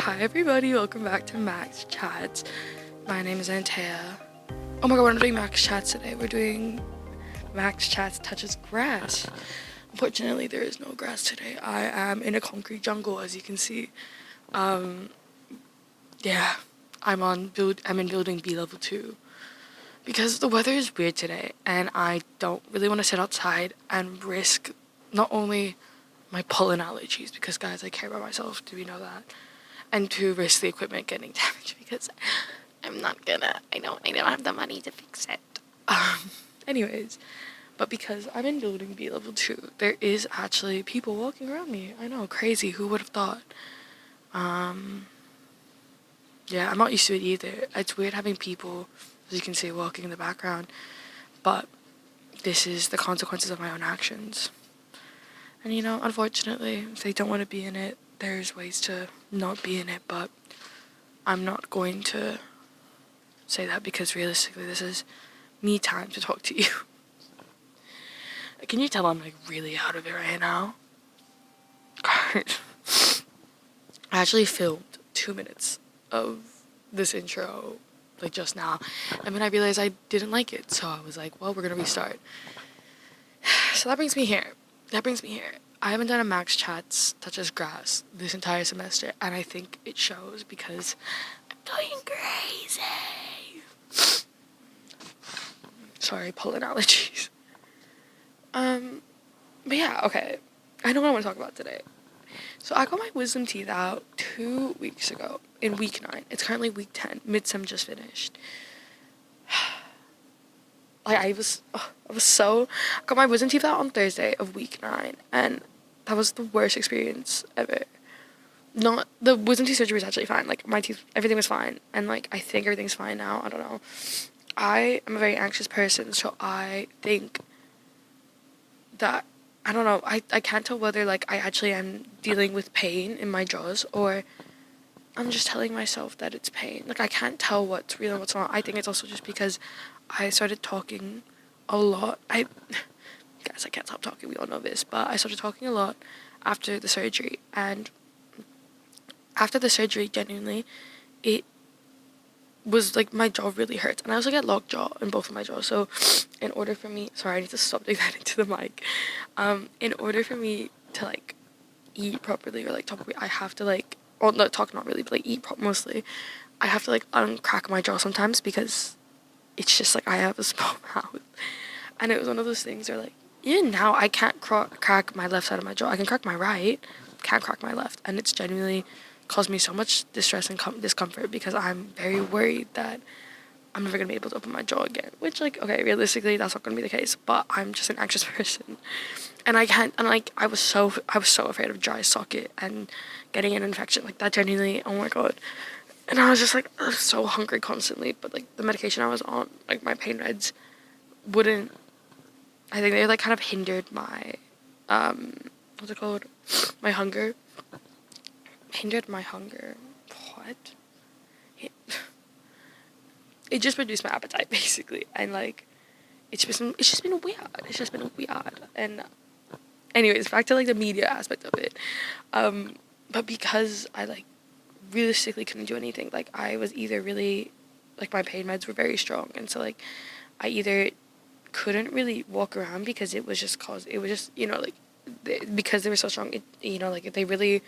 Hi everybody, welcome back to MACS Chats. My name is Antea. Oh my god, we're not doing MACS Chats today. We're doing MACS Chats touches grass. Unfortunately, there is no grass today. I am in a concrete jungle, as you can see. Yeah, I'm in building B level 2 because the weather is weird today, and I don't really want to sit outside and risk not only my pollen allergies, because guys, I care about myself, do we know that? And to risk the equipment getting damaged because I don't have the money to fix it. Anyways, but because I'm in building B level 2, there is actually people walking around me. I know, crazy, who would have thought? Yeah, I'm not used to it either. It's weird having people, as you can see, walking in the background, but this is the consequences of my own actions. And unfortunately, if they don't want to be in it, there's ways to not be in it, but I'm not going to say that because realistically this is me time to talk to you. Can you tell I'm really out of it right now? I actually filmed 2 minutes of this intro just now, and then I realized I didn't like it, so I was like, well, we're gonna restart. So that brings me here. I haven't done a MACS Chats touches grass this entire semester, and I think it shows because I'm going crazy. Sorry, pollen allergies. But yeah, okay. I know what I want to talk about today. So I got my wisdom teeth out 2 weeks ago in week 9. It's currently week 10. Midsem just finished. I got my wisdom teeth out on Thursday of week 9, and that was the worst experience ever. Not the wisdom teeth surgery was actually fine. My teeth, everything was fine, and I think everything's fine now. I don't know. I am a very anxious person, so I think that I don't know. I can't tell whether I actually am dealing with pain in my jaws or I'm just telling myself that it's pain. I can't tell what's real and what's not. I think it's also just because I started talking a lot. Guys, I can't stop talking, we all know this, but I started talking a lot after the surgery, and after the surgery, genuinely, it was my jaw really hurts, and I also get locked jaw in both of my jaws, so in order for me, sorry, I need to stop doing that into the mic, in order for me to eat properly or talk properly, I have to well, no, talk not really, but eat mostly, I have to uncrack my jaw sometimes because it's just I have a small mouth, and it was one of those things where even now I can't crack my left side of my jaw. I can crack my right, can't crack my left, and it's genuinely caused me so much distress and discomfort because I'm very worried that I'm never gonna be able to open my jaw again, which okay, realistically that's not gonna be the case, but I'm just an anxious person, and I can't, and I was so afraid of dry socket and getting an infection that, genuinely, oh my god. And I was just I was so hungry constantly, but the medication I was on, my pain meds, wouldn't, I think they kind of hindered my what's it called, my hunger. What? It just reduced my appetite basically, and it's just been weird. And anyways, back to the media aspect of it. But because I realistically couldn't do anything, I was either really my pain meds were very strong, and so I either couldn't really walk around because it was just because they were so strong, they really,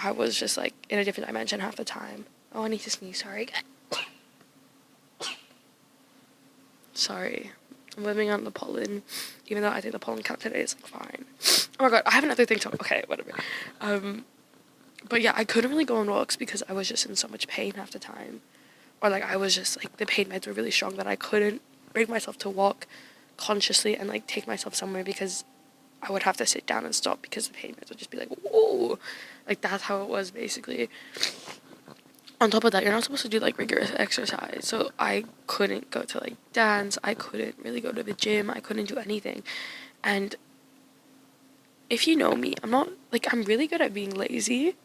I was just in a different dimension half the time. Oh, I need to sneeze, sorry. Sorry, I'm living on the pollen, even though I think the pollen count today is fine. Oh my god, I have another thing to, okay, whatever. But yeah, I couldn't really go on walks because I was just in so much pain half the time. Or I was just the pain meds were really strong that I couldn't bring myself to walk consciously and take myself somewhere because I would have to sit down and stop because the pain meds would just be whoa. That's how it was basically. On top of that, you're not supposed to do rigorous exercise, so I couldn't go to dance, I couldn't really go to the gym, I couldn't do anything. And if you know me, I'm not I'm really good at being lazy,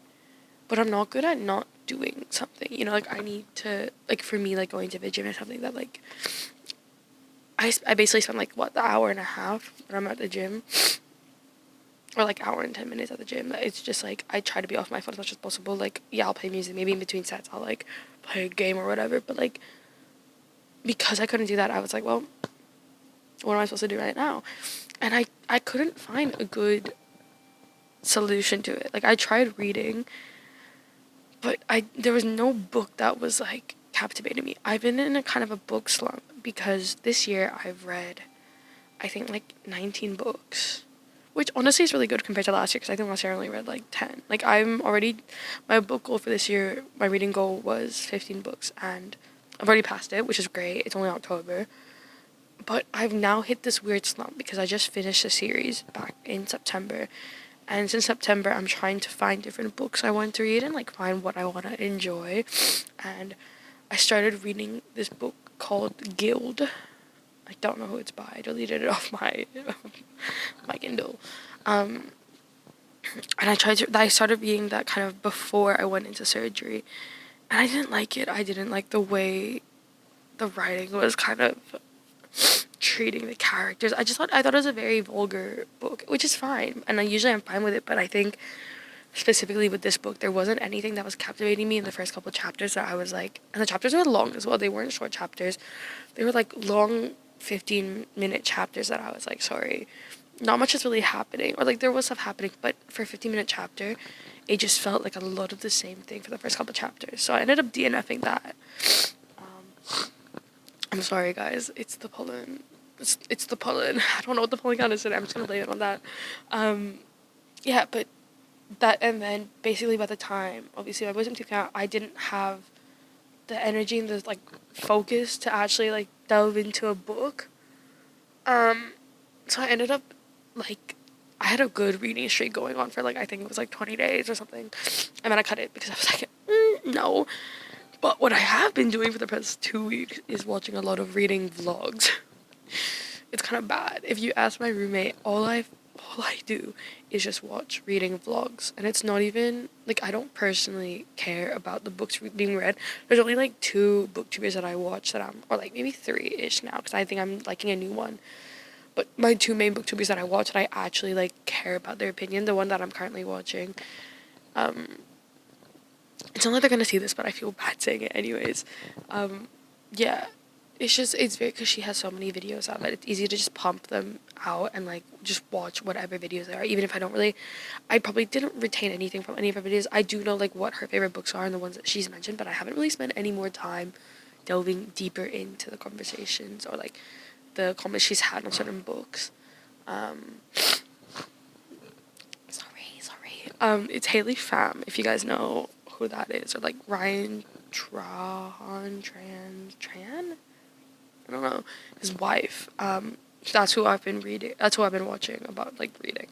but I'm not good at not doing something, I need to, for me, going to the gym is something that I basically spend the hour and a half when I'm at the gym or like hour and 10 minutes at the gym. It's just like I try to be off my phone as much as possible. Like, yeah, I'll play music. Maybe in between sets I'll like play a game or whatever. But like, because I couldn't do that, I was like, well, what am I supposed to do right now? And I couldn't find a good solution to it. Like, I tried reading, but there was no book that was like captivating me. I've been in a kind of a book slump because this year I've read, I think, like 19 books, which honestly is really good compared to last year, because I think last year I only read like 10. Like, my book goal for this year, my reading goal was 15 books, and I've already passed it, which is great. It's only October. But I've now hit this weird slump because I just finished a series back in September. And since September, I'm trying to find different books I want to read and like find what I want to enjoy. And I started reading this book called Guild. I don't know who it's by. I deleted it off my my Kindle. And I started reading that kind of before I went into surgery. And I didn't like it. I didn't like the way the writing was kind of treating the characters. I thought it was a very vulgar book, which is fine. And I'm fine with it, but I think specifically with this book, there wasn't anything that was captivating me in the first couple of chapters that I was like, and the chapters were long as well. They weren't short chapters. They were like long 15-minute chapters that I was like, sorry, not much is really happening. Or like there was stuff happening, but for a 15-minute chapter, it just felt like a lot of the same thing for the first couple of chapters. So I ended up DNFing that. I'm sorry, guys. It's the pollen. It's the pollen. I don't know what the pollen count is today. I'm just gonna blame it on that. Yeah, but that, and then basically by the time, obviously, my wisdom teeth came out, I didn't have the energy and the like focus to actually like delve into a book. So I ended up like, I had a good reading streak going on for like, I think it was like 20 days or something, and then I cut it because I was like, no. But what I have been doing for the past 2 weeks is watching a lot of reading vlogs. It's kind of bad. If you ask my roommate, all I do is just watch reading vlogs. And it's not even, like, I don't personally care about the books being read. There's only, like, 2 booktubers that I watch or, like, maybe 3-ish now, because I think I'm liking a new one. But my 2 main booktubers that I watch, that I actually, like, care about their opinion, the one that I'm currently watching, it's not like they're gonna see this, but I feel bad saying it anyways. Yeah, it's very, because she has so many videos out that it's easy to just pump them out and like just watch whatever videos there are, even if I probably didn't retain anything from any of her videos. I do know like what her favorite books are and the ones that she's mentioned, but I haven't really spent any more time delving deeper into the conversations or like the comments she's had on certain books. Sorry. It's Haley Pham, if you guys know who that is, or like Ryan Tran, I don't know, his wife. That's who I've been reading. That's who I've been watching about like reading.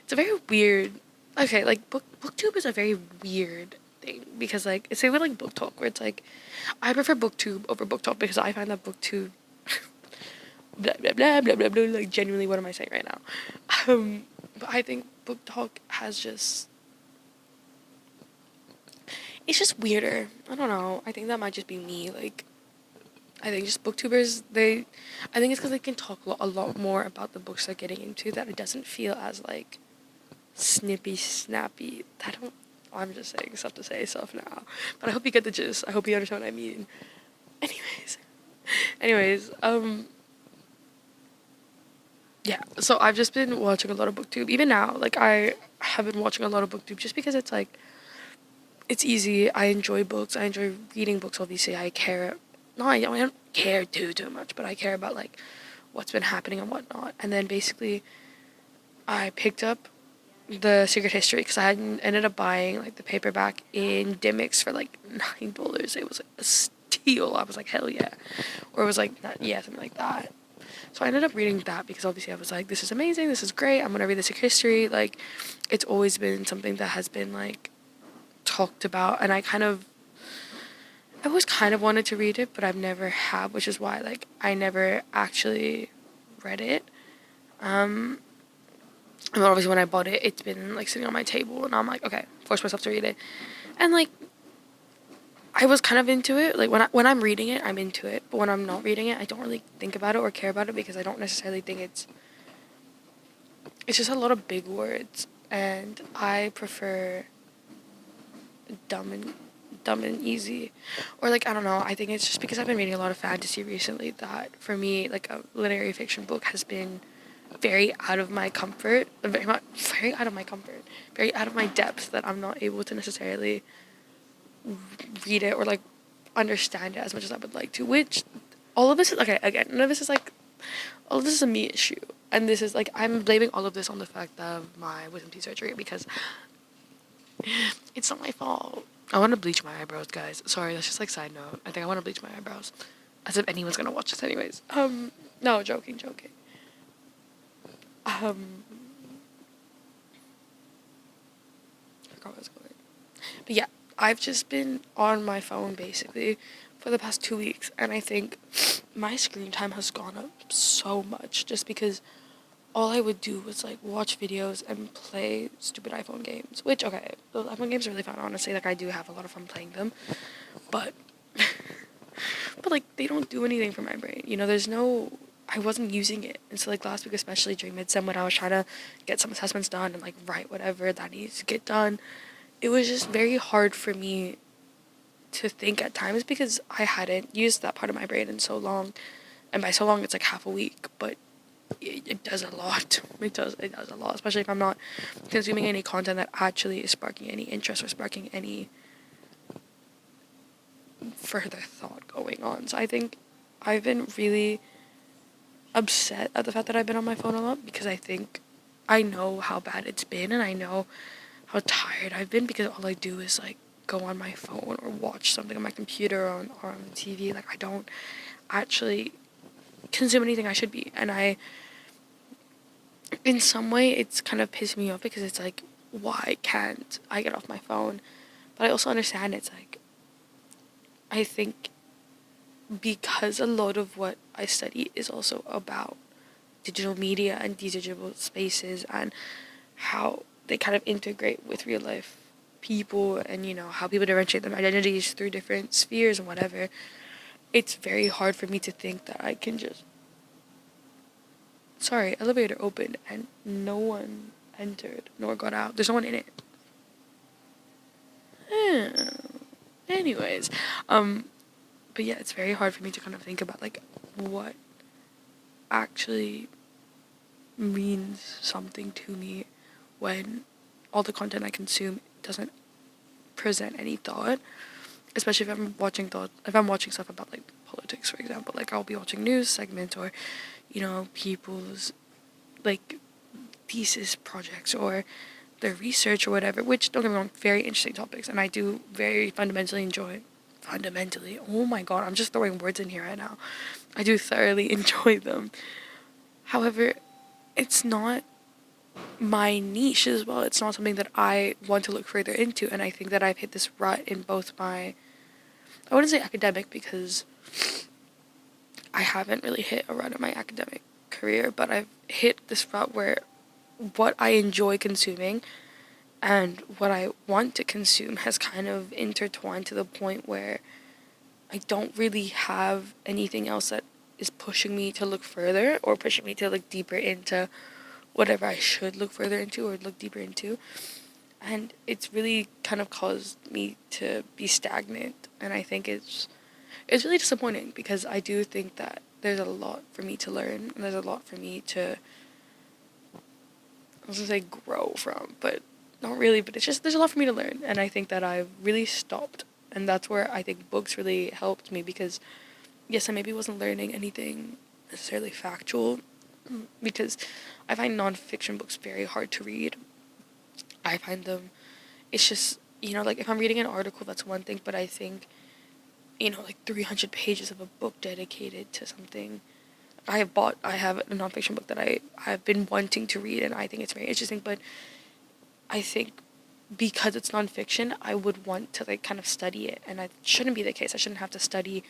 It's a very weird. Okay, like booktube is a very weird thing because like it's same with like book talk where it's like I prefer booktube over book talk because I find that booktube blah blah blah blah blah blah, like genuinely what am I saying right now? But I think book talk has just. It's just weirder. I don't know. I think that might just be me. Like, I think just booktubers, I think it's because they can talk a lot more about the books they're getting into that it doesn't feel as, like, snippy, snappy. I'm just saying stuff to say stuff now. But I hope you get the gist. I hope you understand what I mean. Anyways, yeah. So I've just been watching a lot of booktube. Even now, like, I have been watching a lot of booktube just because it's, like, it's easy. I enjoy books. I enjoy reading books, obviously. I don't care too much, but I care about, like, what's been happening and whatnot. And then, basically, I picked up The Secret History, because I had ended up buying, like, the paperback in Dimmicks for, like, $9. It was, like, a steal. I was like, hell yeah. Or it was, like, something like that. So I ended up reading that because, obviously, I was like, this is amazing. This is great. I'm going to read The Secret History. Like, it's always been something that has been, like, talked about, and I always kind of wanted to read it, but I've never have, which is why like I never actually read it. And obviously when I bought it, it's been like sitting on my table, and I'm like, okay, force myself to read it, and like I was kind of into it. Like when I'm reading it, I'm into it, but when I'm not reading it, I don't really think about it or care about it because I don't necessarily think it's just a lot of big words, and I prefer dumb and dumb and easy. Or like, I don't know, I think it's just because I've been reading a lot of fantasy recently that for me, like, a literary fiction book has been very out of my comfort, very out of my comfort, very out of my depth, that I'm not able to necessarily read it or like understand it as much as I would like to. Which all of this is okay. Again, none of this is like, all of this is a me issue, and this is like, I'm blaming all of this on the fact of my wisdom teeth surgery, because it's not my fault. I want to bleach my eyebrows, guys. Sorry, that's just like side note. I think I want to bleach my eyebrows, as if anyone's gonna watch this anyways. No, joking. Um, I forgot what I was going. But yeah, I've just been on my phone basically for the past 2 weeks, and I think my screen time has gone up so much just because all I would do was like watch videos and play stupid iPhone games. Which, okay, those iPhone games are really fun, honestly. Like, I do have a lot of fun playing them, but but like, they don't do anything for my brain. You know, there's no, I wasn't using it. And so like last week, especially during midsem, when I was trying to get some assessments done and like write whatever that needs to get done, it was just very hard for me to think at times because I hadn't used that part of my brain in so long. And by so long, it's like half a week, but it does a lot. It does a lot, especially if I'm not consuming any content that actually is sparking any interest or sparking any further thought going on. So I think I've been really upset at the fact that I've been on my phone a lot, because I think I know how bad it's been, and I know how tired I've been because all I do is like go on my phone or watch something on my computer or on the TV. Like, I don't actually consume anything I should be. And I, in some way, it's kind of pissed me off because it's like, why can't I get off my phone? But I also understand it's like, I think because a lot of what I study is also about digital media and these digital spaces and how they kind of integrate with real life people, and you know how people differentiate their identities through different spheres and whatever. It's very hard for me to think that I can just, sorry, elevator opened and no one entered nor got out. There's no one in it. Anyways, but yeah, it's very hard for me to kind of think about like what actually means something to me when all the content I consume doesn't present any thought. Especially if I'm watching stuff about like politics, for example. Like, I'll be watching news segments or, you know, people's like thesis projects or their research or whatever, which, don't get me wrong, very interesting topics, and I do very fundamentally enjoy. Fundamentally, oh my god, I'm just throwing words in here right now. I do thoroughly enjoy them. However, it's not my niche as well. It's not something that I want to look further into, and I think that I've hit this rut in both my, I wouldn't say academic, because I haven't really hit a rut in my academic career, but I've hit this rut where what I enjoy consuming and what I want to consume has kind of intertwined to the point where I don't really have anything else that is pushing me to look further or pushing me to look deeper into whatever I should look further into or look deeper into. And it's really kind of caused me to be stagnant, and I think it's really disappointing because I do think that there's a lot for me to learn and there's a lot for me to, I was gonna say grow from, but not really, but it's just, there's a lot for me to learn, and I think that I've really stopped, and that's where I think books really helped me, because yes, I maybe wasn't learning anything necessarily factual, because I find nonfiction books very hard to read. I find them, it's just, you know, like if I'm reading an article, that's one thing, but I think, you know, like 300 pages of a book dedicated to something. I have a nonfiction book that I've been wanting to read, and I think it's very interesting, but I think because it's nonfiction, I would want to like kind of study it, and it shouldn't be the case. I shouldn't have to study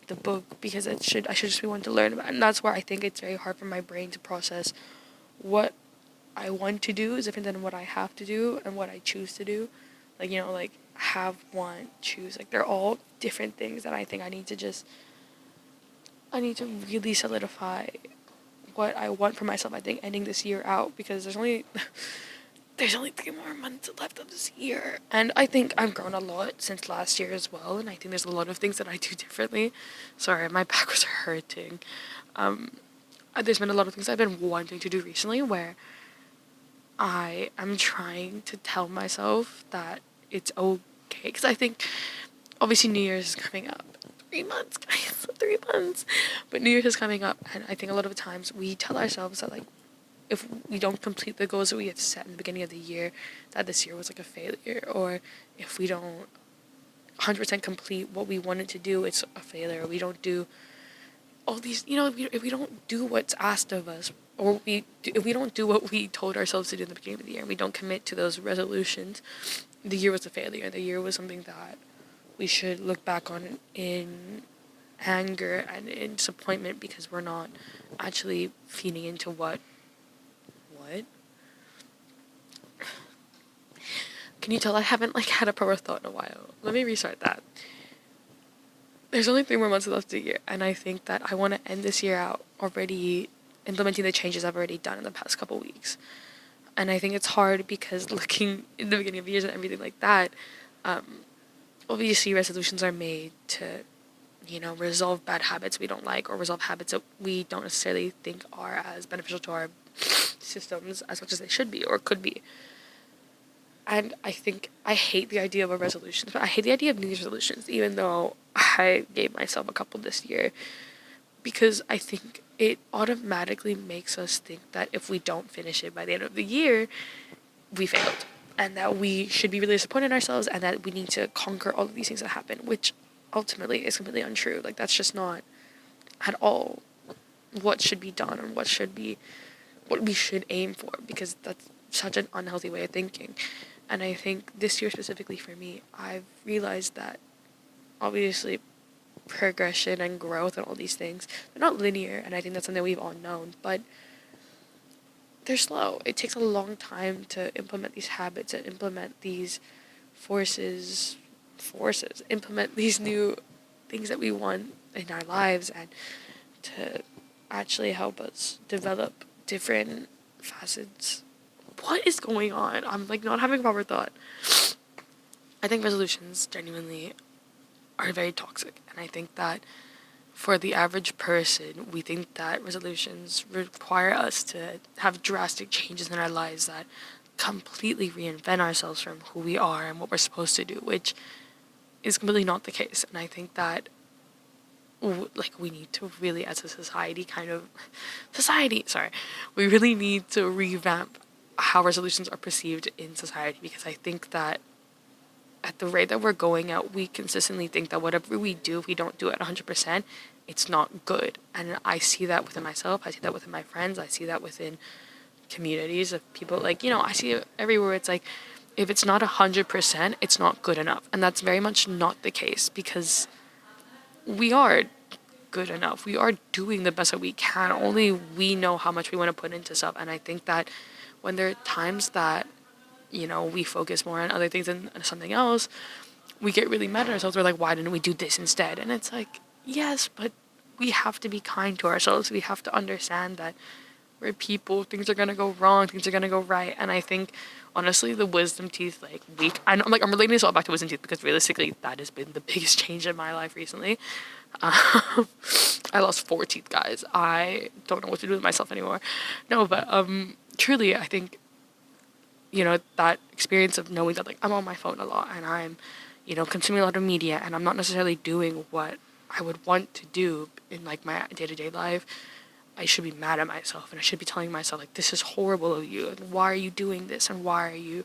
the book because I should just be one to learn about it. And that's where I think it's very hard for my brain to process what I want to do is different than what I have to do and what I choose to do. Like, you know, like have, want, choose. Like, they're all different things that I think I need to really solidify what I want for myself, I think, ending this year out, because there's only 3 more months left of this year. And I think I've grown a lot since last year as well, and I think there's a lot of things that I do differently. Sorry, my back was hurting. There's been a lot of things I've been wanting to do recently where I am trying to tell myself that it's okay. Because I think, obviously, New Year's is coming up. 3 months, guys, 3 months. But New Year's is coming up, and I think a lot of times we tell ourselves that, like, if we don't complete the goals that we had set in the beginning of the year, that this year was like a failure. Or if we don't 100% complete what we wanted to do, it's a failure. We don't do all these, if we don't do what's asked of us, or if we don't do what we told ourselves to do in the beginning of the year, and we don't commit to those resolutions, the year was a failure. The year was something that we should look back on in anger and in disappointment, because we're not actually feeding into what? Can you tell I haven't had a proper thought in a while? Let me restart that. There's only 3 more months left of the year, and I think that I want to end this year out already implementing the changes I've already done in the past couple weeks. And I think it's hard because looking in the beginning of years and everything like that, obviously resolutions are made to, resolve bad habits we don't like, or resolve habits that we don't necessarily think are as beneficial to our systems as much as they should be or could be. And I think I hate the idea of a resolution, but I hate the idea of New Year's resolutions, even though I gave myself a couple this year, because I think it automatically makes us think that if we don't finish it by the end of the year, we failed, and that we should be really disappointed in ourselves, and that we need to conquer all of these things that happen, which ultimately is completely untrue. Like, that's just not at all what should be done, or what we should aim for, because that's such an unhealthy way of thinking. And I think this year specifically for me, I've realized that obviously progression and growth and all these things, they're not linear, and I think that's something we've all known, but they're slow. It takes a long time to implement these habits and implement these implement these new things that we want in our lives, and to actually help us develop different facets. What is going on? I'm not having a proper thought. I think resolutions genuinely are very toxic, and I think that for the average person, we think that resolutions require us to have drastic changes in our lives that completely reinvent ourselves from who we are and what we're supposed to do, which is completely not the case. And I think that we need to really, as a we really need to revamp how resolutions are perceived in society, because I think that at the rate that we're going at, we consistently think that whatever we do, if we don't do it 100%, it's not good. And I see that within myself, I see that within my friends, I see that within communities of people, I see it everywhere. It's like, if it's not 100%, it's not good enough. And that's very much not the case, because we are good enough. We are doing the best that we can. Only we know how much we want to put into stuff. And I think that when there are times that, we focus more on other things than something else, we get really mad at ourselves. We're like, why didn't we do this instead? And it's like, yes, but we have to be kind to ourselves. We have to understand that we're people. Things are going to go wrong. Things are going to go right. And I think, honestly, the wisdom teeth, I'm relating this all back to wisdom teeth, because realistically, that has been the biggest change in my life recently. I lost 4 teeth, guys. I don't know what to do with myself anymore. No, but truly, I think, that experience of knowing that, I'm on my phone a lot, and I'm, consuming a lot of media, and I'm not necessarily doing what I would want to do in, my day-to-day life, I should be mad at myself, and I should be telling myself, this is horrible of you, and why are you doing this, and why are you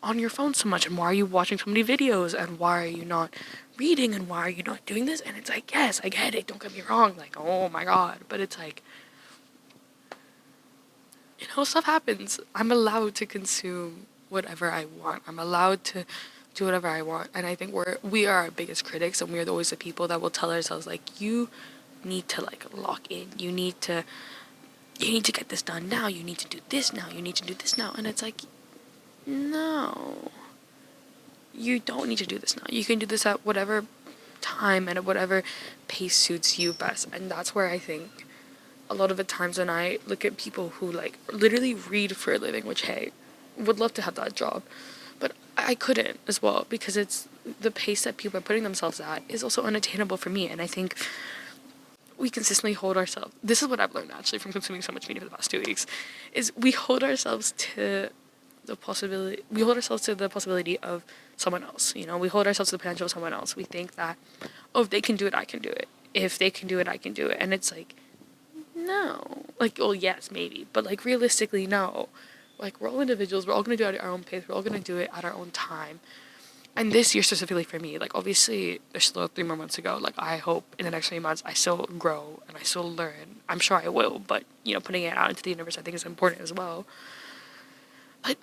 on your phone so much, and why are you watching so many videos, and why are you not reading, and why are you not doing this? And it's like, yes, I get it, don't get me wrong, oh my god, but it's stuff happens. I'm allowed to consume whatever I want. I'm allowed to do whatever I want. And I think we are our biggest critics, and we're always the people that will tell ourselves, you need to, lock in. You need to get this done now. You need to do this now. You need to do this now. And it's no. You don't need to do this now. You can do this at whatever time and at whatever pace suits you best. And that's where I think a lot of the times when I look at people who like literally read for a living, which hey, would love to have that job, but I couldn't as well because it's the pace that people are putting themselves at is also unattainable for me. And I think we consistently hold ourselves, this is what I've learned actually from consuming so much media for the past 2 weeks, is we hold ourselves to the possibility of someone else. You know, we hold ourselves to the potential of someone else. We think that, oh, if they can do it, I can do it. If they can do it, I can do it. And it's like, no. Like, well, yes, maybe. But, like, realistically, no. Like, we're all individuals. We're all going to do it at our own pace. We're all going to do it at our own time. And this year specifically for me, like, obviously, there's still 3 more months to go. Like, I hope in the next 3 months I still grow and I still learn. I'm sure I will. But, you know, putting it out into the universe I think is important as well. But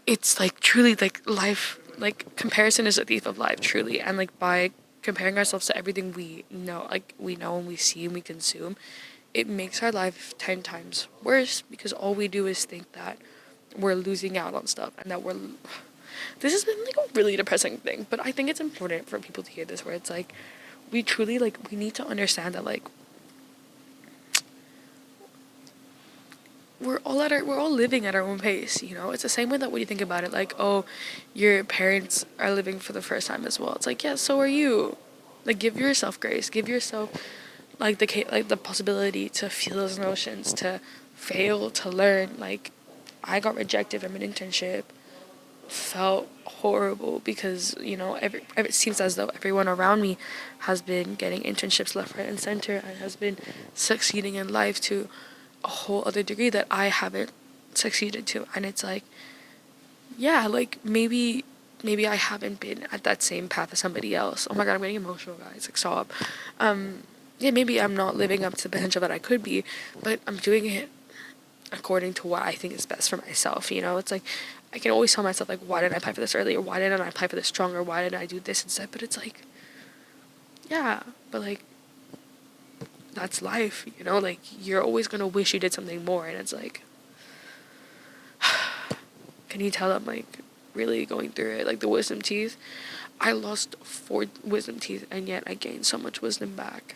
it's, like, truly, like, life, like, comparison is a thief of life, truly. And, like, by comparing ourselves to everything we know and we see and we consume, it makes our life 10 times worse because all we do is think that we're losing out on stuff and that this has been like a really depressing thing, but I think it's important for people to hear this, where it's like we truly like we need to understand that like we're all living at our own pace, you know. It's the same way that when you think about it, like, oh, your parents are living for the first time as well. It's like, yeah, so are you. Like, give yourself grace, give yourself like the possibility to feel those emotions, to fail, to learn. Like, I got rejected from an internship, felt horrible because, you know, it seems as though everyone around me has been getting internships left, right, and center and has been succeeding in life to a whole other degree that I haven't succeeded to. And it's like, yeah, like maybe I haven't been at that same path as somebody else. Oh my god, I'm getting emotional, guys. Like, stop. Yeah, maybe I'm not living up to the potential that I could be, but I'm doing it according to what I think is best for myself, you know? It's like, I can always tell myself, like, why didn't I apply for this earlier? Why didn't I apply for this stronger? Why didn't I do this instead? But it's like, yeah, but, like, that's life, you know? Like, you're always gonna wish you did something more, and it's like, can you tell I'm, like, really going through it? Like, the wisdom teeth, I lost 4 wisdom teeth, and yet I gained so much wisdom back.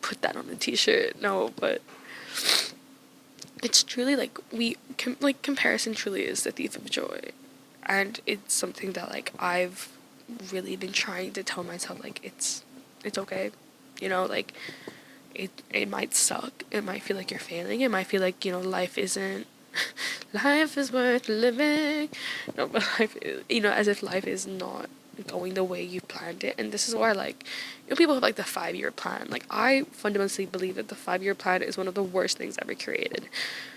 Put that on a t-shirt. No, but it's truly like comparison truly is the thief of joy, and it's something that like I've really been trying to tell myself, like, it's okay, you know. Like, it might suck, it might feel like you're failing, it might feel like, you know, life isn't life is worth living, no, but life is, you know, as if life is not going the way you planned it. And this is why, like, you know, people have like the 5-year plan. Like, I fundamentally believe that the 5-year plan is one of the worst things ever created,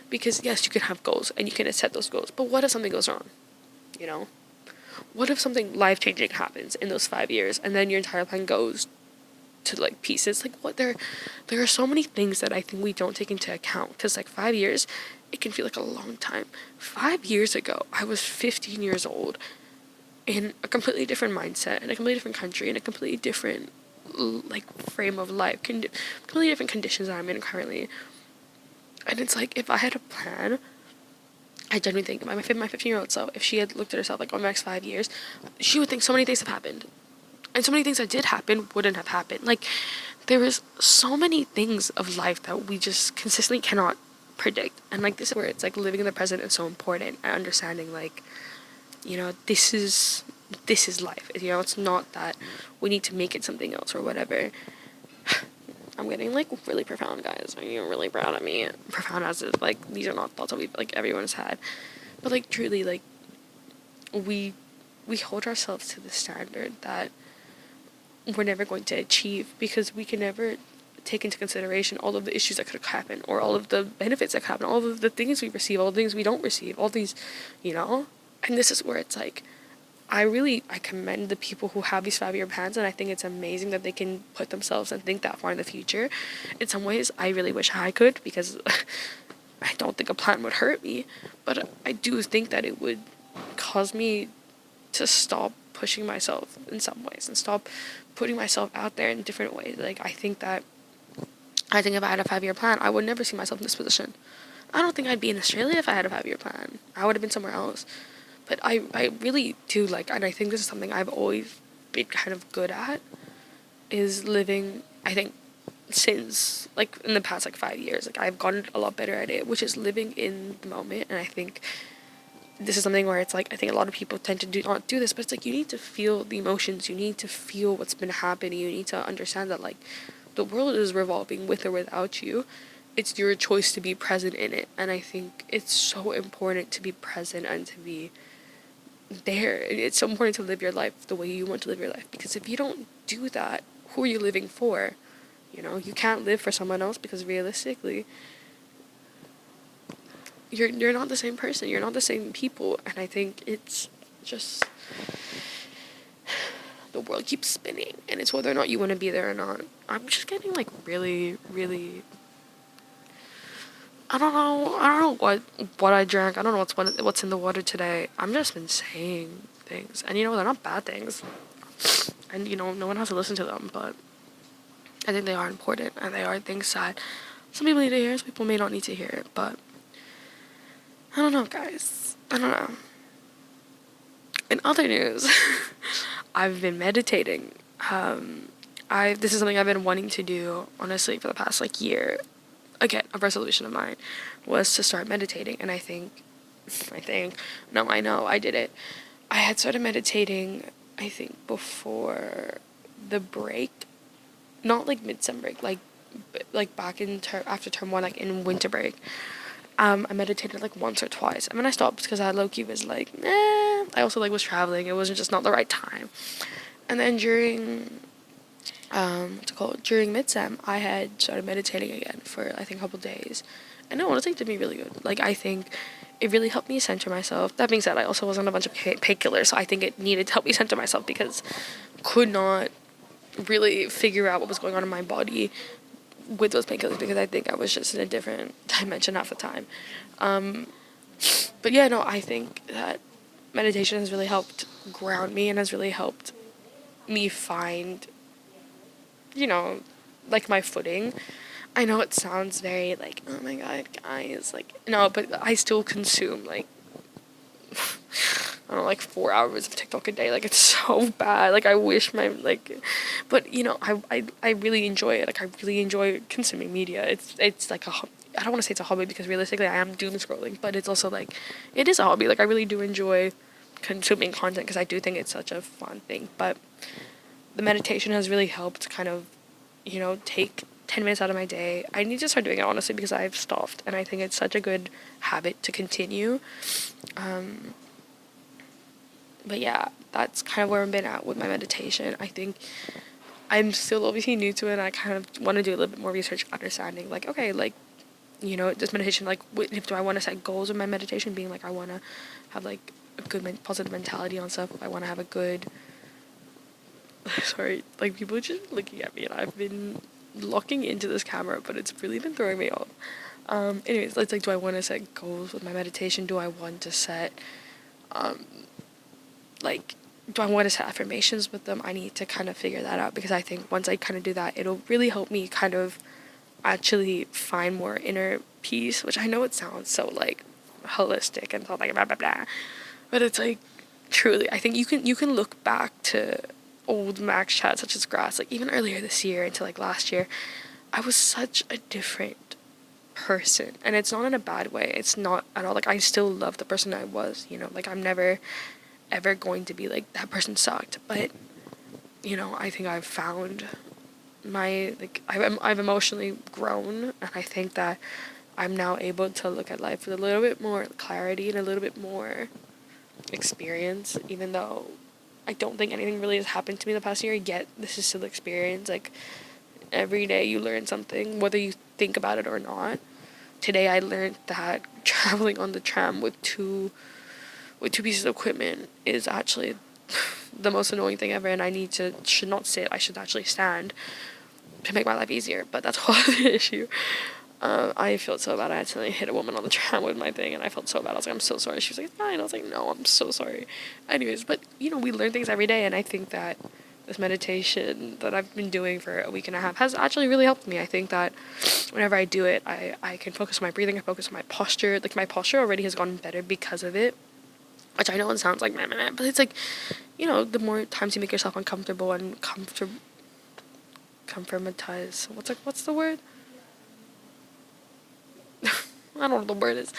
because yes, you can have goals and you can set those goals, but what if something goes wrong, you know? What if something life-changing happens in those 5 years and then your entire plan goes to like pieces? Like, what, there are so many things that I think we don't take into account, because like 5 years, it can feel like a long time. 5 years ago I was 15 years old, in a completely different mindset, in a completely different country, in a completely different like frame of life, completely different conditions that I'm in currently. And it's like, if I had a plan, I genuinely think my 15-year-old self, if she had looked at herself like, on the next 5 years, she would think so many things have happened, and so many things that did happen wouldn't have happened. Like, there is so many things of life that we just consistently cannot predict. And like, this is where it's like living in the present is so important, and understanding like, you know, this is life. You know, it's not that we need to make it something else or whatever. I'm getting like really profound, guys. You're really proud of me. Profound as if like these are not thoughts that everyone's had, but like truly, like we hold ourselves to the standard that we're never going to achieve, because we can never take into consideration all of the issues that could happen, or all of the benefits that could happen, all of the things we receive, all the things we don't receive, all these, you know. And this is where it's like, I commend the people who have these 5-year plans, and I think it's amazing that they can put themselves and think that far in the future. In some ways, I really wish I could, because I don't think a plan would hurt me, but I do think that it would cause me to stop pushing myself in some ways, and stop putting myself out there in different ways. Like, I think if I had a 5-year plan, I would never see myself in this position. I don't think I'd be in Australia if I had a 5-year plan. I would have been somewhere else. But I really do like, and I think this is something I've always been kind of good at, is living, I think, since, like, in the past, like, 5 years. Like, I've gotten a lot better at it, which is living in the moment. And I think this is something where it's like, I think a lot of people tend to not do this, but it's like, you need to feel the emotions, you need to feel what's been happening, you need to understand that, like, the world is revolving with or without you. It's your choice to be present in it. And I think it's so important to be present and to be there. It's so important to live your life the way you want to live your life, because if you don't do that, who are you living for? You know, you can't live for someone else, because realistically, you're not the same person, you're not the same people. And I think it's just, the world keeps spinning, and it's whether or not you want to be there or not. I'm just getting, like, really, really, I don't know what I drank. I don't know what's in the water today. I'm just been saying things, and, you know, they're not bad things, and, you know, no one has to listen to them, but I think they are important, and they are things that some people need to hear, some people may not need to hear it. But I don't know, guys. I don't know. In other news, I've been meditating. This is something I've been wanting to do, honestly, for the past, like, year. Again, a resolution of mine was to start meditating, and I know I did it. I had started meditating, I think, before the break, not like mid-sem break, like back in after term 1, like in winter break. I meditated like once or twice, and then I stopped because I low-key was like, I also, like, was traveling. It wasn't just not the right time. And then during during mid-sem, I had started meditating again for, I think, a couple days, and it honestly did me really good. Like, I think it really helped me center myself. That being said, I also was on a bunch of painkillers, so I think it needed to help me center myself, because could not really figure out what was going on in my body with those painkillers, because I think I was just in a different dimension half the time. But yeah, no, I think that meditation has really helped ground me and has really helped me find, you know, like, my footing. I know it sounds very, like, oh my god, guys, like, no, but I still consume, like, I don't know, like, 4 hours of TikTok a day. Like, it's so bad. Like, I wish like, but, you know, I really enjoy it. Like, I really enjoy consuming media. It's like I don't want to say it's a hobby, because realistically I am doom scrolling, but it's also, like, it is a hobby. Like, I really do enjoy consuming content, because I do think it's such a fun thing. But the meditation has really helped kind of, you know, take 10 minutes out of my day. I need to start doing it, honestly, because I've stopped, and I think it's such a good habit to continue. But yeah, that's kind of where I've been at with my meditation. I think I'm still obviously new to it, and I kind of want to do a little bit more research, understanding, like, okay, like, you know, this meditation, like, do I want to set goals with my meditation, being like, I want to have, like, a good positive mentality on stuff. I want to have a good sorry, like, people are just looking at me, and I've been locking into this camera, but it's really been throwing me off. Anyways, it's like, do I want to set goals with my meditation? Do I want to set like, do I want to set affirmations with them? I need to kind of figure that out, because I think once I kind of do that, it'll really help me kind of actually find more inner peace, which I know it sounds so, like, holistic and so, like, blah blah blah, but it's like, truly, I think you can look back to old MACS chats such as grass, like, even earlier this year into, like, last year, I was such a different person, and it's not in a bad way. It's not at all, like, I still love the person I was, you know, like, I'm never ever going to be like, that person sucked, but, you know, I think I've found my, like, I've emotionally grown, and I think that I'm now able to look at life with a little bit more clarity and a little bit more experience, even though I don't think anything really has happened to me the past year, yet this is still experience. Like, every day you learn something, whether you think about it or not. Today I learned that traveling on the tram with two pieces of equipment is actually the most annoying thing ever, and should not sit, I should actually stand to make my life easier, but that's a whole other issue. I felt so bad. I accidentally hit a woman on the tram with my thing, and I felt so bad. I was like, I'm so sorry. She was like, it's fine. I was like, no, I'm so sorry. Anyways, but, you know, we learn things every day, and I think that this meditation that I've been doing for a week and a half has actually really helped me. I think that whenever I do it, I can focus on my breathing, I focus on my posture. Like, my posture already has gotten better because of it, which I know it sounds like meh, meh, meh, but it's like, you know, the more times you make yourself uncomfortable and compromise. What's the word? I don't know what the word is.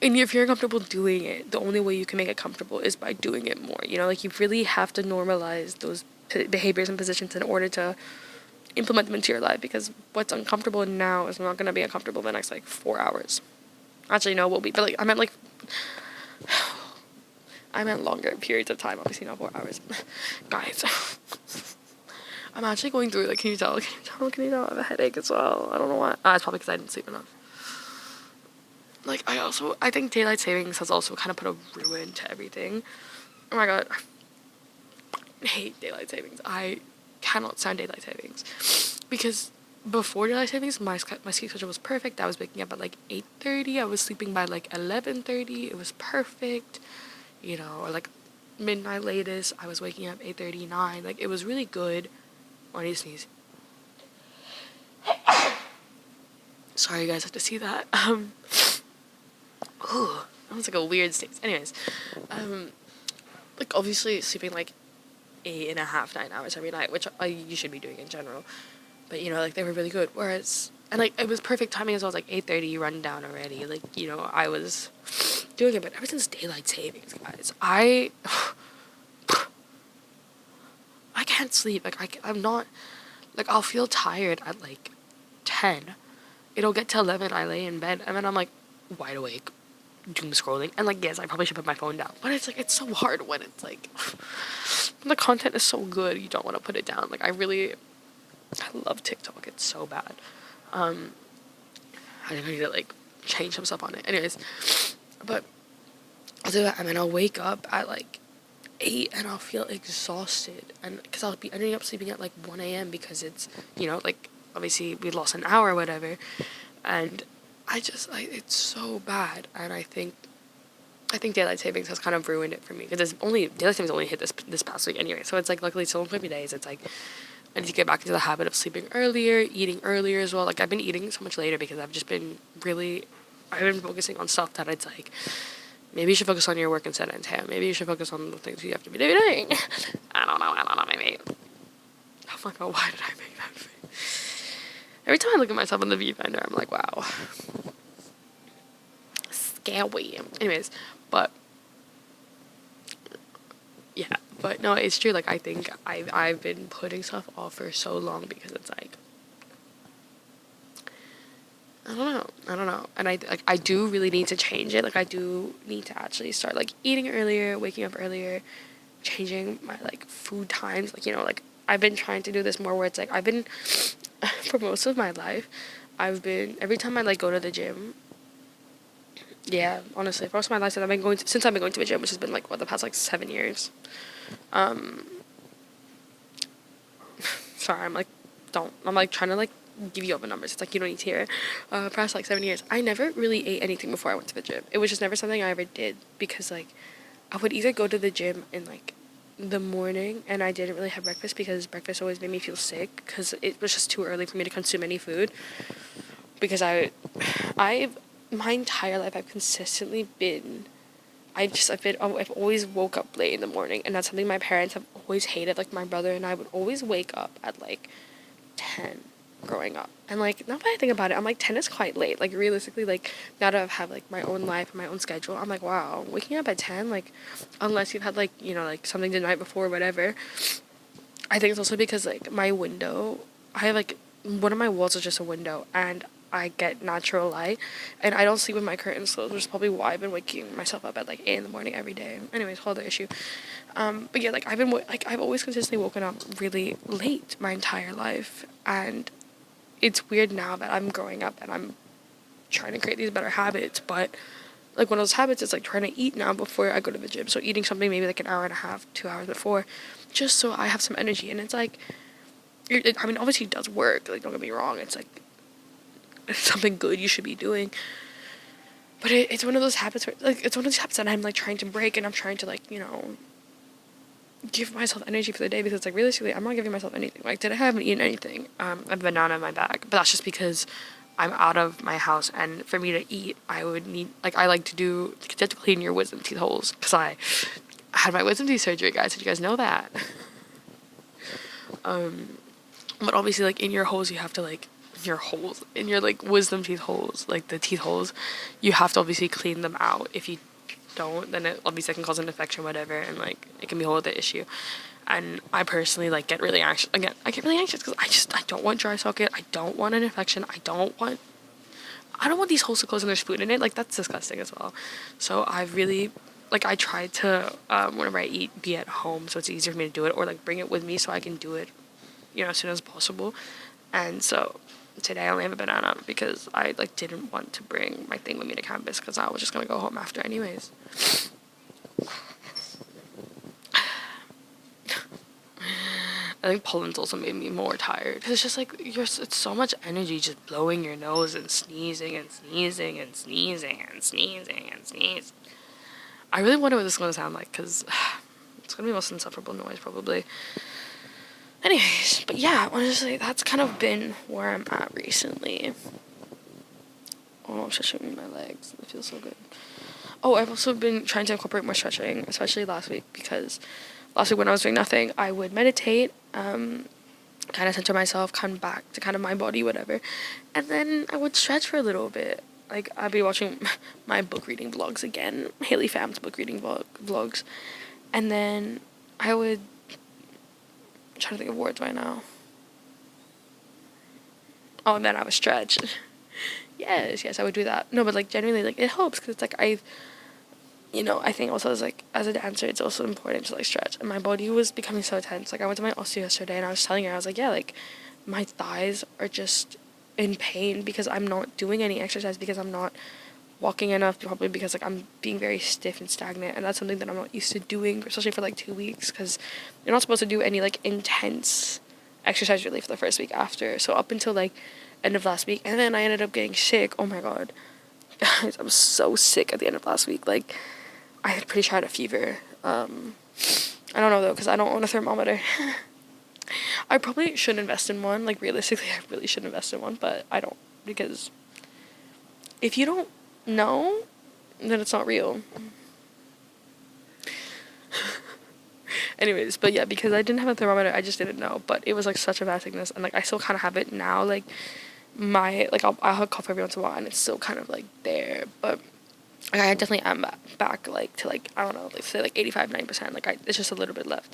And if you're comfortable doing it, the only way you can make it comfortable is by doing it more. You know, like, you really have to normalize those behaviors and positions in order to implement them into your life, because what's uncomfortable now is not going to be uncomfortable the next, like, 4 hours. Actually, no, it will be. But, like, I meant longer periods of time, obviously not 4 hours. Guys, I'm actually going through, like, can you tell? I have a headache as well. I don't know why. It's probably because I didn't sleep enough. Like, I think daylight savings has also kind of put a ruin to everything. Oh my god. I hate daylight savings. I cannot stand daylight savings. Because before daylight savings, my sleep schedule was perfect. I was waking up at, like, 8:30. I was sleeping by, like, 11:30. It was perfect. You know, or, like, midnight latest. I was waking up 8:39. Like, it was really good. Oh, I need to sneeze. Sorry, you guys have to see that. Ooh, that was like a weird state. Anyways, like, obviously sleeping like 8.5, 9 hours every night, which you should be doing in general. But, you know, like, they were really good. Whereas, and, like, it was perfect timing as well. It was like 8:30, you run down already. Like, you know, I was doing it. But ever since daylight savings, guys, I can't sleep. Like, I'm not, like, I'll feel tired at, like, 10. It'll get to 11, I lay in bed, and then I'm, like, wide awake, doom scrolling. And, like, yes, I probably should put my phone down. But it's, like, it's so hard when it's, like, when the content is so good, you don't want to put it down. Like, I love TikTok. It's so bad. I think I need to, like, change some stuff on it. Anyways, but I'll do that, and then I'll wake up at, like, 8, and I'll feel exhausted. And because I'll be ending up sleeping at, like, 1 a.m. because it's, you know, like, obviously we lost an hour or whatever. And it's so bad. And I think daylight savings has kind of ruined it for me, because daylight savings only hit this past week anyway. So it's, like, luckily it's only 50 days. It's, like, I need to get back into the habit of sleeping earlier, eating earlier as well. Like, I've been eating so much later because I've been focusing on stuff that it's, like, maybe you should focus on your work instead of Tam. Maybe you should focus on the things you have to be doing. I don't know, maybe. Oh my god, why did I make that face? Every time I look at myself in the viewfinder, I'm like, wow. Scary. Anyways, but yeah, but no, it's true. Like, I think I've been putting stuff off for so long because it's, like, I don't know. And I do really need to change it. Like, I do need to actually start, like, eating earlier, waking up earlier, changing my, like, food times. Like, you know, like, I've been trying to do this more where it's, like, for most of my life, every time I, like, go to the gym, yeah, honestly, for most of my life, since I've been going to the gym, which has been, like, the past, like, 7 years. Sorry, I'm, like, trying to, like, give you all the numbers. It's, like, you don't need to hear it. Past, like, 7 years, I never really ate anything before I went to the gym. It was just never something I ever did, because, like, I would either go to the gym in, like, the morning, and I didn't really have breakfast because breakfast always made me feel sick because it was just too early for me to consume any food. Because my entire life I've consistently been, I've always woke up late in the morning, and that's something my parents have always hated. Like, my brother and I would always wake up at, like, 10 growing up. And, like, now that I think about it, I'm like, 10 is quite late. Like, realistically, like, now that I've had, like, my own life and my own schedule, I'm like, wow, waking up at 10, like, unless you've had, like, you know, like, something the night before or whatever. I think it's also because, like, my window, I have, like, one of my walls is just a window, and I get natural light, and I don't sleep with my curtains closed, which is probably why I've been waking myself up at, like, 8 in the morning every day. Anyways, whole other issue. But yeah, like, I've always consistently woken up really late my entire life, and it's weird now that I'm growing up and I'm trying to create these better habits, but, like, one of those habits is, like, trying to eat now before I go to the gym. So eating something maybe, like, an hour and a half, 2 hours before, just so I have some energy. And it's, like, I mean, obviously it does work, like, don't get me wrong, it's, like, it's something good you should be doing, but it's one of those habits where, like, it's one of those habits that I'm, like, trying to break, and I'm trying to, like, you know, give myself energy for the day, because, like, realistically, I'm not giving myself anything. Like, today I haven't eaten anything. I have a banana in my bag, but that's just because I'm out of my house, and for me to eat, I would need, like, I like to you have to clean your wisdom teeth holes, because I had my wisdom teeth surgery, guys. Did you guys know that? But obviously, like, in your holes, you have to, like, in your, like, wisdom teeth holes, like, the teeth holes, you have to obviously clean them out. If you don't, then it obviously can cause an infection, whatever, and, like, it can be a whole other issue. And I personally, like, get really anxious. Again, I get really anxious because I don't want dry socket. I don't want an infection. I don't want these holes to close and there's food in it. Like, that's disgusting as well. So I really, like, I try to, whenever I eat, be at home so it's easier for me to do it, or, like, bring it with me so I can do it, you know, as soon as possible. And so today I only have a banana because I, like, didn't want to bring my thing with me to campus because I was just going to go home after anyways. I think pollen's also made me more tired. Cause it's just like, it's so much energy just blowing your nose and sneezing and sneezing and sneezing and sneezing and sneezing. I really wonder what this is going to sound like, because it's going to be the most insufferable noise, probably. Anyways, but yeah, honestly, that's kind of been where I'm at recently. Oh, I'm stretching my legs. It feels so good. Oh, I've also been trying to incorporate more stretching, especially last week, because last week when I was doing nothing, I would meditate, kind of center myself, come back to kind of my body, whatever, and then I would stretch for a little bit. Like, I'd be watching my book reading vlogs again, Haley Pham's book reading vlogs, and then I would, I'm trying to think of words right now. Oh, and then I would stretch. yes, I would do that. No, but, like, genuinely, like, it helps, because it's, like, I think also as a dancer, it's also important to, like, stretch. And my body was becoming so tense. Like, I went to my osteo yesterday, and I was telling her, I was like, yeah, like, my thighs are just in pain because I'm not doing any exercise, because I'm not walking enough, probably because, like, I'm being very stiff and stagnant, and that's something that I'm not used to doing, especially for, like, 2 weeks, because you're not supposed to do any, like, intense exercise really for the first week after. So up until, like, end of last week, and then I ended up getting sick. Oh my god, guys, I was so sick at the end of last week. Like, I had pretty sure I had a fever. I don't know though, because I don't own a thermometer. I probably should invest in one. Like, realistically, I really should invest in one, but I don't, because if you don't know, then it's not real. Anyways, but yeah, because I didn't have a thermometer, I just didn't know. But it was, like, such a bad sickness, and, like, I still kind of have it now. Like, I'll have cough every once in a while, and it's still kind of, like, there, but like, I definitely am back, like, to, like, I don't know, like, say, like, 85, 90%, like, it's just a little bit left.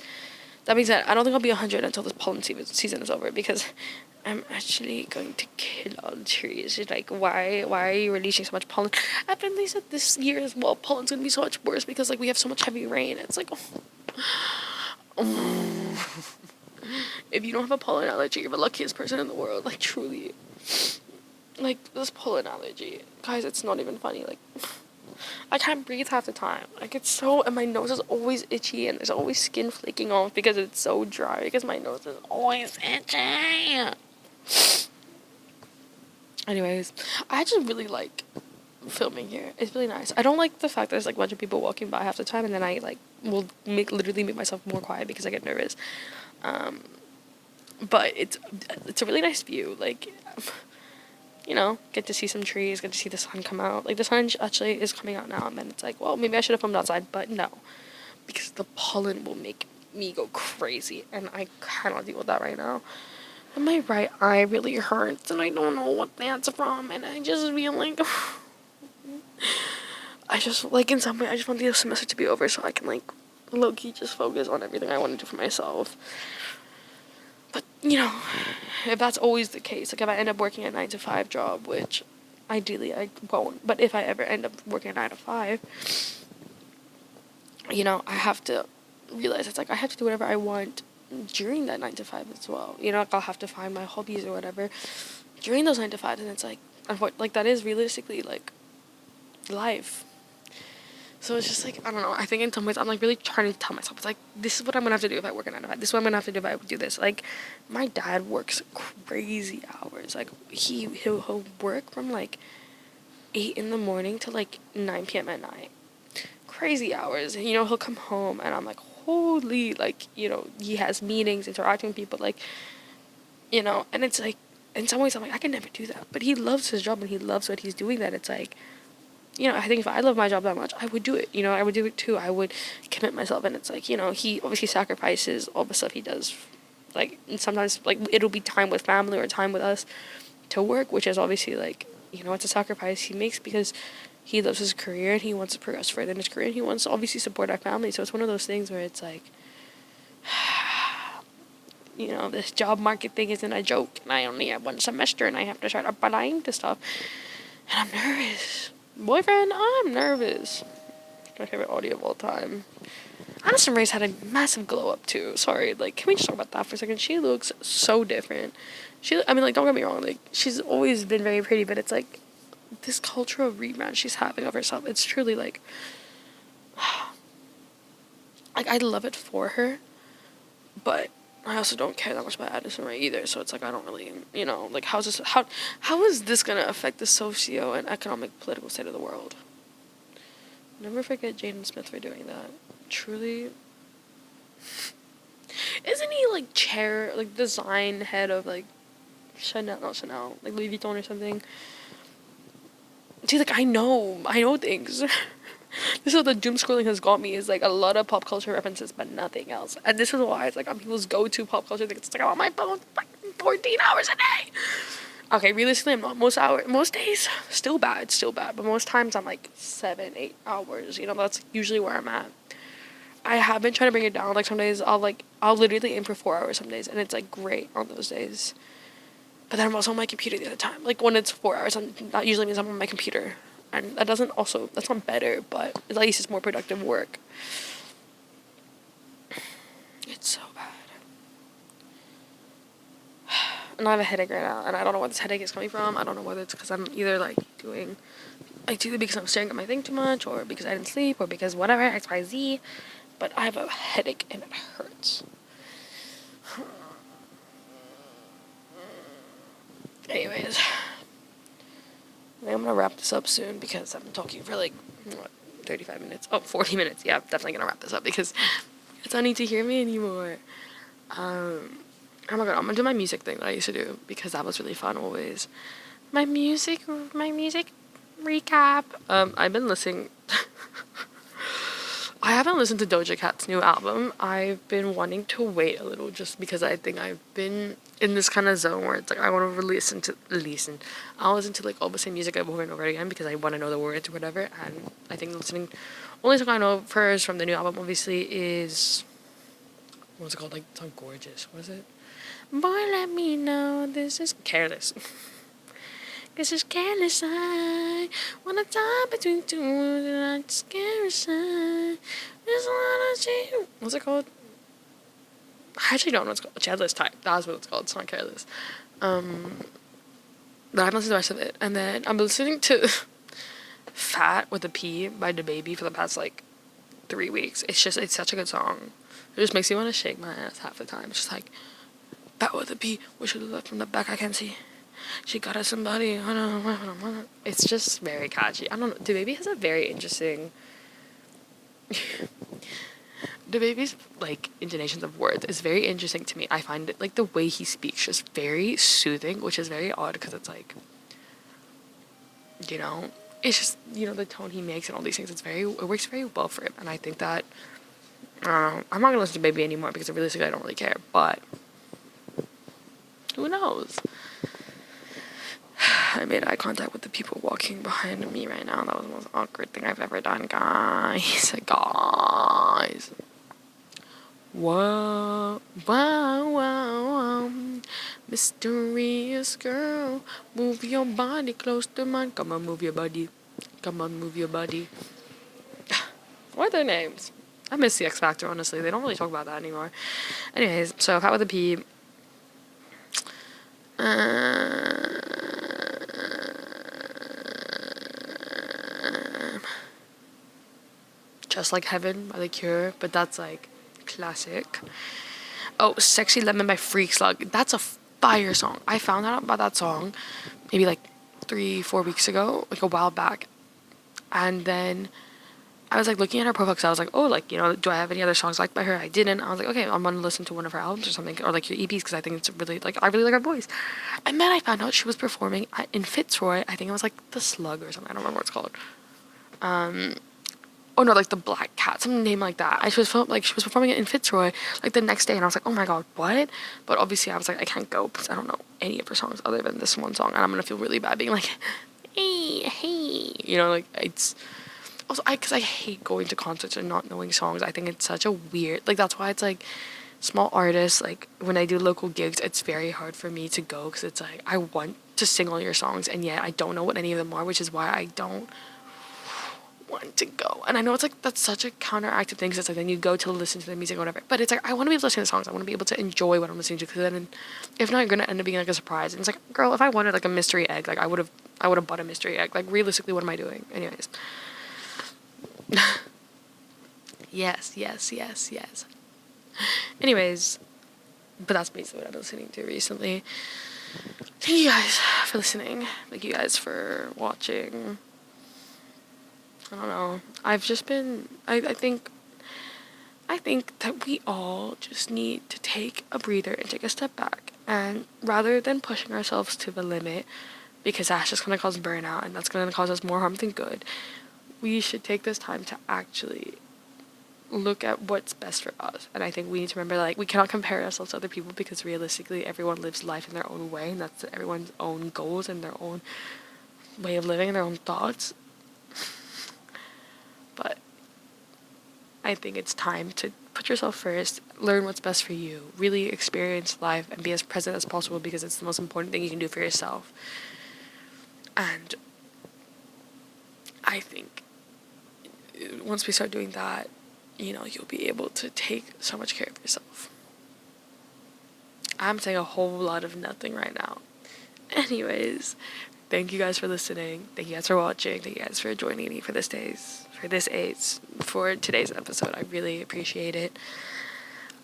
That being said, I don't think I'll be 100 until this pollen season is over, because I'm actually going to kill all the trees. It's like, why are you releasing so much pollen? Apparently said this year as well, pollen's gonna be so much worse, because, like, we have so much heavy rain. It's like, oh. If you don't have a pollen allergy, you're the luckiest person in the world, like, truly. Like, this pollen allergy, guys, it's not even funny, like, I can't breathe half the time. Like, it's so, and my nose is always itchy, and there's always skin flaking off because it's so dry, because my nose is always itchy. Anyways, I just really like filming here. It's really nice. I don't like the fact that there's, like, a bunch of people walking by half the time, and then I, like, will literally make myself more quiet because I get nervous. But it's a really nice view. Like, you know, get to see some trees, get to see the sun come out. Like, the sun actually is coming out now, and then it's like, well, maybe I should have filmed outside, but no, because the pollen will make me go crazy, and I cannot deal with that right now. And my right eye really hurts, and I don't know what that's from, and I just feel like, I just, like, in some way, I just want the semester to be over so I can, like, low-key just focus on everything I want to do for myself. But, you know, if that's always the case, like, if I end up working a 9-to-5 job, which ideally I won't, but if I ever end up working a 9-to-5, you know, I have to realize it's like I have to do whatever I want during that 9-to-5 as well. You know, like, I'll have to find my hobbies or whatever during those 9-to-5s, and it's like, like, that is realistically, like, life. So it's just, like, I don't know, I think in some ways I'm, like, really trying to tell myself, it's like, this is what I'm gonna have to do if I work a 9-to-5, this is what I'm gonna have to do if I do this. Like, my dad works crazy hours. Like, he'll work from, like, 8 in the morning to, like, 9 p.m. at night. Crazy hours. And, you know, he'll come home, and I'm like, holy, like, you know, he has meetings, interacting with people, like, you know, and it's, like, in some ways I'm like, I can never do that, but he loves his job, and he loves what he's doing, that it's, like, you know, I think if I love my job that much, I would do it. You know, I would do it too. I would commit myself. And it's like, you know, he obviously sacrifices all the stuff he does, Like, and sometimes, like, it'll be time with family or time with us to work, which is obviously, like, you know, it's a sacrifice he makes because he loves his career and he wants to progress further in his career and he wants to obviously support our family. So it's one of those things where it's like, you know, this job market thing isn't a joke, and I only have 1 semester and I have to start applying to stuff, and I'm nervous. Boyfriend, I'm nervous. My favorite audio of all time. Addison Rae's had a massive glow up too. Sorry, like, can we just talk about that for a second? She looks so different. I mean, like, don't get me wrong, like, she's always been very pretty, but it's like this cultural rebound she's having of herself. It's truly like I love it for her, but I also don't care that much about Addison Rae either. So it's like I don't really, you know, like how is this gonna affect the socio and economic political state of the world? Never forget Jaden Smith for doing that. Truly. Isn't he like design head of like Chanel, like Louis Vuitton or something? See, like I know things. This is what the doom scrolling has got me, is like a lot of pop culture references but nothing else. And this is why it's like on people's go-to pop culture thing. It's like I'm on my phone like 14 hours a day. Okay, realistically I'm not. Most days, still bad, but most times I'm like 7-8 hours. You know, that's usually where I'm at. I have been trying to bring it down. Like some days I'll literally aim for 4 hours some days, and it's like great on those days. But then I'm also on my computer the other time. Like when it's 4 hours, that usually means I'm on my computer. And that's not better, but at least it's more productive work. It's so bad. And I have a headache right now, and I don't know where this headache is coming from. I don't know whether it's because I'm either it's either because I'm staring at my thing too much, or because I didn't sleep, or because whatever, XYZ. But I have a headache and it hurts. Anyways, I think I'm gonna wrap this up soon because I've been talking for 35 minutes. Oh, 40 minutes. Yeah, I'm definitely gonna wrap this up because I don't need to hear me anymore. Oh my god, I'm gonna do my music thing that I used to do because that was really fun always. My music recap. I've been listening. I haven't listened to Doja Cat's new album. I've been wanting to wait a little just because I think I've been in this kind of zone where it's like I want to listen. I'll listen to like all the same music over and over again because I want to know the words or whatever. And I think only song I know first from the new album obviously is, what's it called? Like, it's not Gorgeous. What is it? Boy, let me know this is Careless. This is careless, I wanna die between two, and I just can't resign. There's a lot of shame. What's it called? I actually don't know what it's called. Childless Type. That's what it's called. It's not Careless. But I haven't listened to the rest of it. And then I'm listening to Fat with a P by DaBaby for the past 3 weeks. It's such a good song. It just makes me want to shake my ass half the time. It's just like, Fat with a P, wish you left from the back, I can see. She got us somebody. It's just very catchy. I don't know. DaBaby has a very interesting. DaBaby's intonations of words is very interesting to me. I find it the way he speaks just very soothing, which is very odd because it's it's just the tone he makes and all these things. It works very well for him, and I think that I'm not gonna listen to Baby anymore because realistically I don't really care. But who knows? I made eye contact with the people walking behind me right now. That was the most awkward thing I've ever done, guys. Guys. Whoa, wow, wow, mysterious girl. Move your body close to mine. Come on, move your body. Come on, move your body. What are their names? I miss the X Factor, honestly. They don't really talk about that anymore. Anyways, so Fat with a P. Just Like Heaven by The Cure, but that's classic. Oh, Sexy Lemon by Freak Slug. That's a fire song. I found out about that song maybe 3-4 weeks ago, a while back. And then I was looking at her profile because I was oh, do I have any other songs liked by her? I didn't. I was okay, I'm gonna listen to one of her albums or something, or your EPs, because I think it's really I really like her voice. And then I found out she was performing in Fitzroy. I think it was The Slug or something. I don't remember what it's called. Oh no, like the Black Cat, some name like that. She was performing it in Fitzroy like the next day, and I was like, oh my god, what? But obviously I was like, I can't go because I don't know any of her songs other than this one song, and I'm gonna feel really bad being like, hey, you know, like it's also because I hate going to concerts and not knowing songs. I think it's such a weird, like that's why it's like small artists, like when I do local gigs, it's very hard for me to go because it's like I want to sing all your songs and yet I don't know what any of them are, which is why I don't want to go. And I know it's like that's such a counteractive thing because it's like then you go to listen to the music or whatever, but it's like I want to be able to listen to songs. I want to be able to enjoy what I'm listening to because then if not, you're gonna end up being like a surprise. And it's like, girl, if I wanted like a mystery egg, like I would have bought a mystery egg. Like realistically, what am I doing? Anyways. yes. Anyways, but that's basically what I've been listening to recently. Thank you guys for listening. Thank you guys for watching. I don't know. I've just been. I think that we all just need to take a breather and take a step back, and rather than pushing ourselves to the limit, because that's just gonna cause burnout and that's gonna cause us more harm than good. We should take this time to actually look at what's best for us. And I think we need to remember, like, we cannot compare ourselves to other people because realistically everyone lives life in their own way, and that's everyone's own goals and their own way of living and their own thoughts. But I think it's time to put yourself first, learn what's best for you, really experience life and be as present as possible because it's the most important thing you can do for yourself. And I think once we start doing that, you know, you'll be able to take so much care of yourself. I'm saying a whole lot of nothing right now. Anyways, thank you guys for listening. Thank you guys for watching. Thank you guys for joining me for today's episode. I really appreciate it.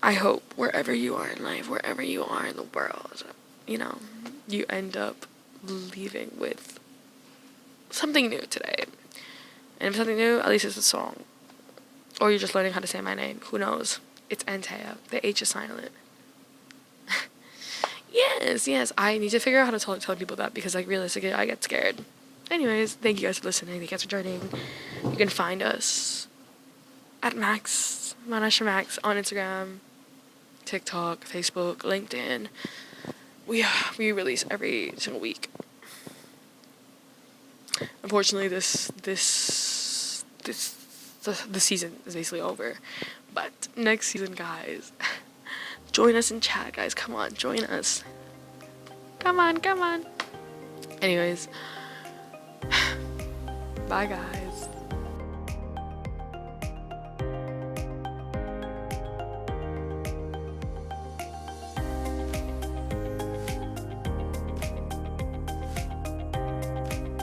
I hope wherever you are in life, wherever you are in the world, you know, you end up leaving with something new today. And if something new, at least it's a song. Or you're just learning how to say my name. Who knows? It's Antea. The H is silent. Yes. I need to figure out how to tell people that because, like, realistically, I get scared. Anyways, thank you guys for listening. Thank you guys for joining. You can find us at MACS, Monash MACS on Instagram, TikTok, Facebook, LinkedIn. We release every single week. Unfortunately, the season is basically over, but next season, guys, join us in chat, guys. Come on, join us. Come on. Anyways, bye, guys.